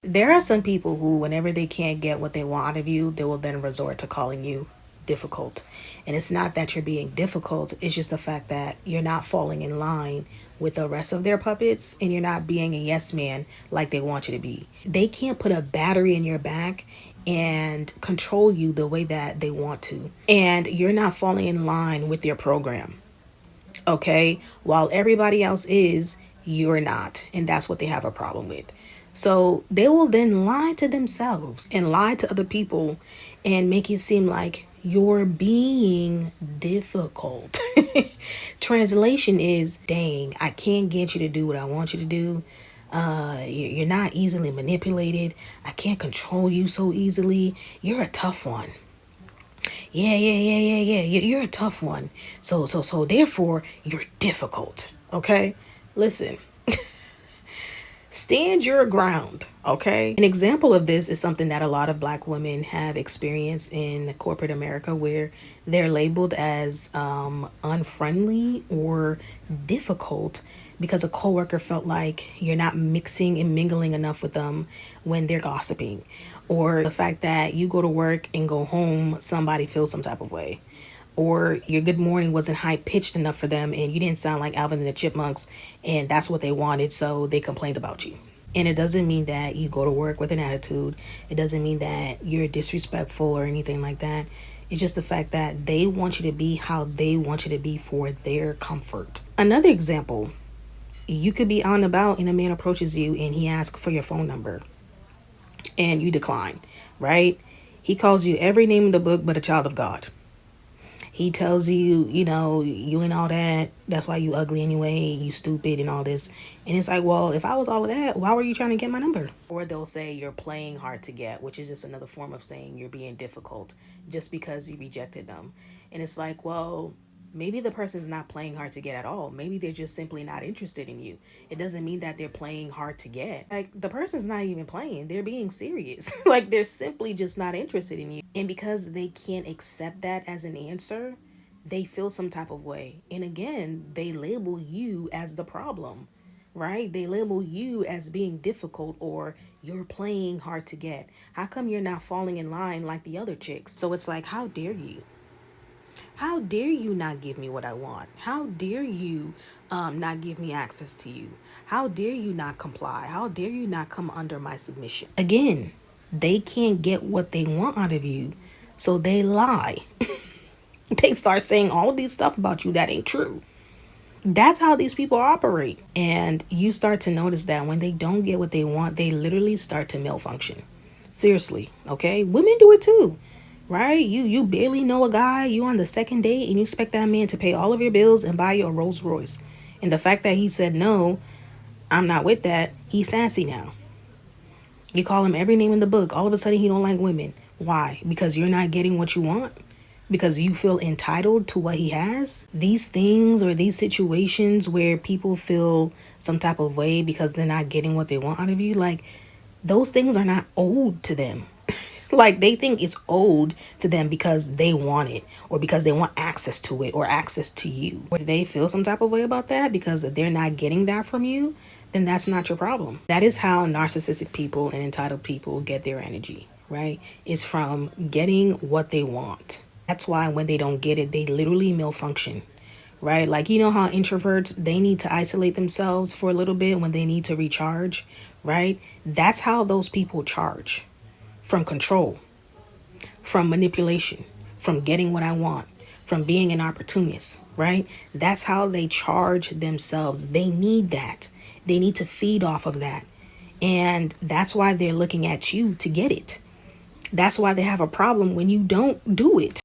There are some people who, whenever they can't get what they want out of you, they will then resort to calling you difficult. And it's not that you're being difficult, it's just the fact that you're not falling in line with the rest of their puppets and you're not being a yes man like they want you to be. They can't put a battery in your back and control you the way that they want to. And you're not falling in line with their program. Okay? While everybody else is, you're not. And that's what they have a problem with. So they will then lie to themselves and lie to other people and make it seem like you're being difficult. Translation is, dang, I can't get you to do what I want you to do. You're not easily manipulated. I can't control you so easily. You're a tough one. Yeah. You're a tough one. So therefore, you're difficult. Okay? Listen, stand your ground, okay? An example of this is something that a lot of Black women have experienced in corporate America, where they're labeled as unfriendly or difficult because a coworker felt like you're not mixing and mingling enough with them when they're gossiping, or the fact that you go to work and go home, somebody feels some type of way, or your good morning wasn't high pitched enough for them and you didn't sound like Alvin and the Chipmunks and that's what they wanted, so they complained about you. And it doesn't mean that you go to work with an attitude. It doesn't mean that you're disrespectful or anything like that. It's just the fact that they want you to be how they want you to be for their comfort. Another example, you could be out and about and a man approaches you and he asks for your phone number and you decline, right? He calls you every name in the book but a child of God. He tells you, you and all that. That's why you ugly anyway. You stupid and all this. And it's like, well, if I was all of that, why were you trying to get my number? Or they'll say you're playing hard to get, which is just another form of saying you're being difficult just because you rejected them. And it's like, well, maybe the person's not playing hard to get at all. Maybe they're just simply not interested in you. It doesn't mean that they're playing hard to get. Like, the person's not even playing. They're being serious. Like, they're simply just not interested in you. And because they can't accept that as an answer, they feel some type of way. And again, they label you as the problem, right? They label you as being difficult, or you're playing hard to get. How come you're not falling in line like the other chicks? So it's like, how dare you? How dare you not give me what I want? How dare you not give me access to you? How dare you not comply? How dare you not come under my submission? Again, they can't get what they want out of you, so they lie. They start saying all of these stuff about you that ain't true. That's how these people operate. And you start to notice that when they don't get what they want, they literally start to malfunction. Seriously, okay? Women do it too. Right? You barely know a guy, you on the second date, and you expect that man to pay all of your bills and buy you a Rolls Royce. And the fact that he said no, I'm not with that, he's sassy now. You call him every name in the book. All of a sudden he don't like women. Why? Because you're not getting what you want? Because you feel entitled to what he has? These things or these situations where people feel some type of way because they're not getting what they want out of you, like, those things are not owed to them. Like, they think it's owed to them because they want it, or because they want access to it, or access to you. Or they feel some type of way about that because they're not getting that from you, then that's not your problem. That is how narcissistic people and entitled people get their energy, right? It's from getting what they want. That's why when they don't get it, they literally malfunction, right? Like, you know how introverts, they need to isolate themselves for a little bit when they need to recharge, right? That's how those people charge. From control, from manipulation, from getting what I want, from being an opportunist, right? That's how they charge themselves. They need that. They need to feed off of that. And that's why they're looking at you to get it. That's why they have a problem when you don't do it.